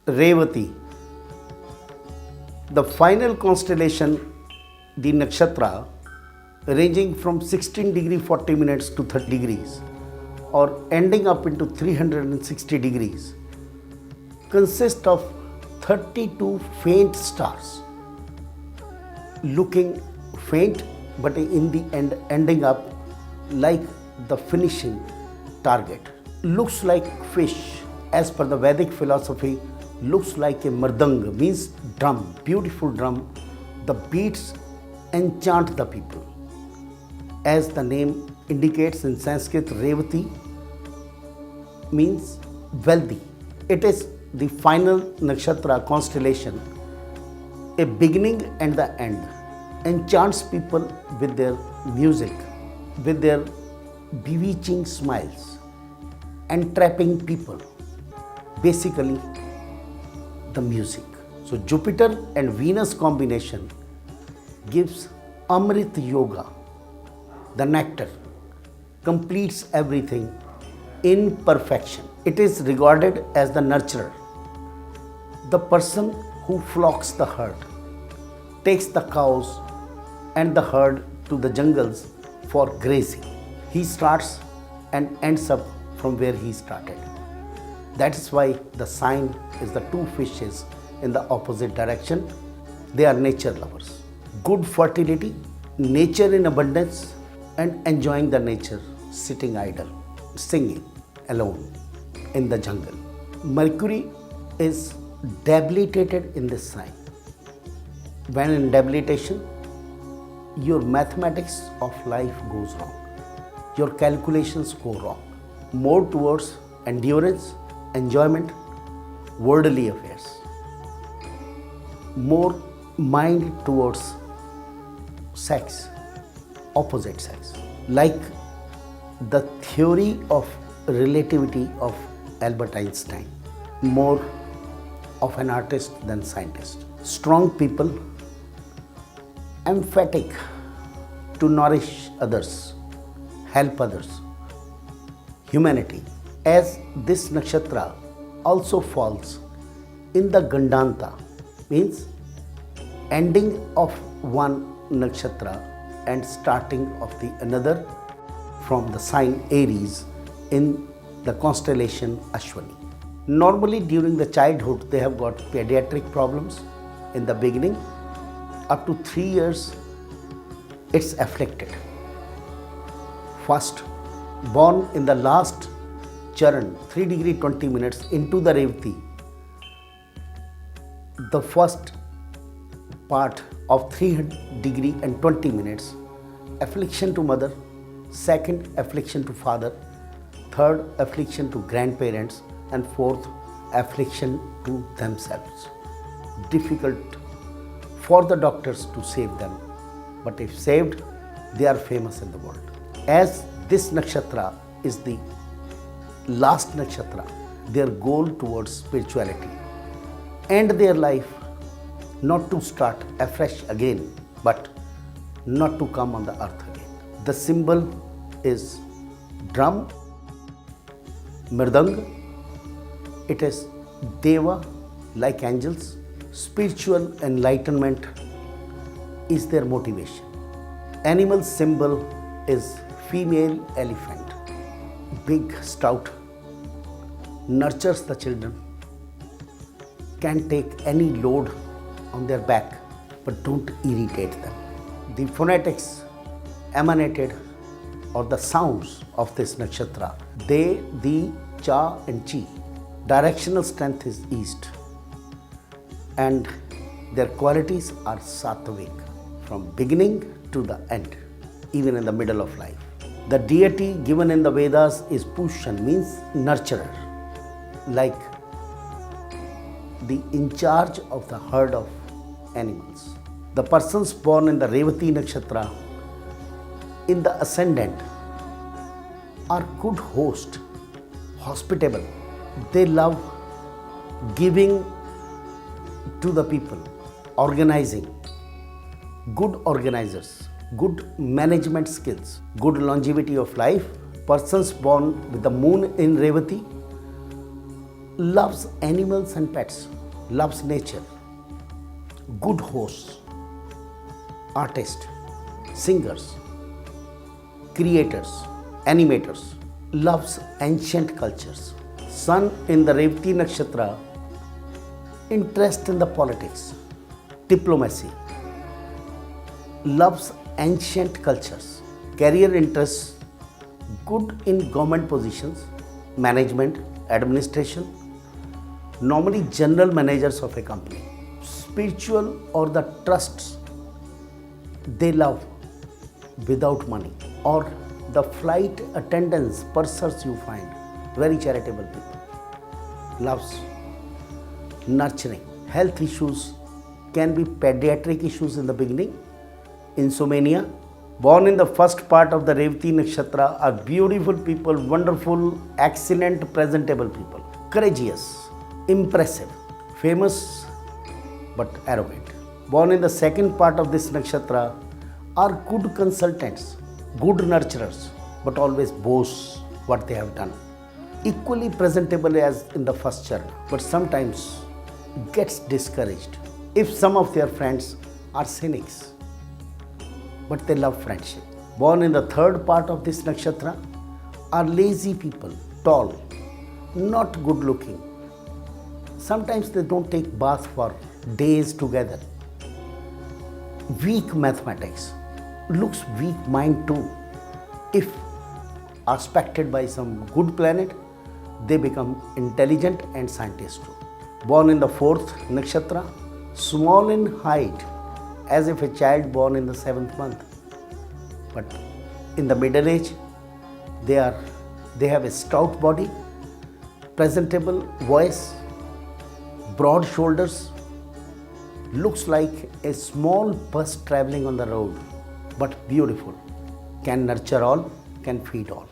Revati, the final constellation, the nakshatra, ranging from 16 degree 40 minutes to 30 degrees or ending up into 360 degrees, consists of 32 faint stars, looking faint but in the end ending up like the finishing target. Looks like fish, as per the Vedic philosophy, looks like a mardang, means drum, beautiful drum. The beats enchant the people. As the name indicates in Sanskrit, Revati means wealthy. It is the final nakshatra constellation, a beginning and the end. Enchants people with their music, with their bewitching smiles, entrapping people. Basically, the music. So Jupiter and Venus combination gives Amrit Yoga, the nectar, completes everything in perfection. It is regarded as the nurturer, the person who flocks the herd, takes the cows and the herd to the jungles for grazing. He starts and ends up from where he started. That is why the sign is the two fishes in the opposite direction. They are nature lovers. Good fertility, nature in abundance, and enjoying the nature, sitting idle, singing alone in the jungle. Mercury is debilitated in this sign. When in debilitation, your mathematics of life goes wrong. Your calculations go wrong. More towards endurance, enjoyment, worldly affairs. More mind towards sex, opposite sex. Like the theory of relativity of Albert Einstein. More of an artist than scientist. Strong people, emphatic to nourish others, help others, humanity. As this nakshatra also falls in the Gandanta, means ending of one nakshatra and starting of the another from the sign Aries in the constellation Ashwini. Normally during the childhood they have got pediatric problems in the beginning. Up to 3 years it's afflicted. First, born in the last charan, 3 degree 20 minutes into the Revati, the first part of 3 degree and 20 minutes, affliction to mother, second affliction to father, third affliction to grandparents, and fourth affliction to themselves. Difficult for the doctors to save them, but if saved, they are famous in the world. As this nakshatra is the last nakshatra, their goal towards spirituality, end their life not to start afresh again, but not to come on the earth again. The symbol is drum, mridanga. It is Deva, like angels. Spiritual enlightenment is their motivation. Animal symbol is female elephant. Big, stout, nurtures the children, can take any load on their back, but don't irritate them. The phonetics emanated, or the sounds of this nakshatra, they, the, cha and chi. Directional strength is east, and their qualities are sattvic, from beginning to the end, even in the middle of life. The deity given in the Vedas is Pushan, means nurturer, like the in charge of the herd of animals. The persons born in the Revati Nakshatra in the ascendant are good host, hospitable. They love giving to the people, organizing, good organizers, good management skills, good longevity of life. Persons born with the moon in Revati loves animals and pets. loves nature, good hosts, artists, singers, creators, animators, loves ancient cultures. Sun in the Revati Nakshatra, interest in the politics, diplomacy, loves ancient cultures, career interests, good in government positions, management, administration, normally general managers of a company, spiritual or the trusts they love without money, or the flight attendants, pursers you find, very charitable people, loves nurturing. Health issues can be pediatric issues in the beginning, insomnia. Born in the first part of the Revati Nakshatra are beautiful people, wonderful, excellent, presentable people, courageous, impressive, famous but arrogant. Born in the second part of this nakshatra are good consultants, good nurturers, but always boast what they have done. Equally presentable as in the first charna, but sometimes gets discouraged if some of their friends are cynics, but they love friendship. Born in the third part of this nakshatra are lazy people, tall, not good looking. Sometimes they don't take bath for days together. Weak mathematics, looks weak mind too. If aspected by some good planet, they become intelligent and scientists too. Born in the fourth nakshatra, small in height, as if a child born in the seventh month. But in the middle age, they have a stout body, presentable voice, broad shoulders, looks like a small bus traveling on the road, but beautiful, can nurture all, can feed all.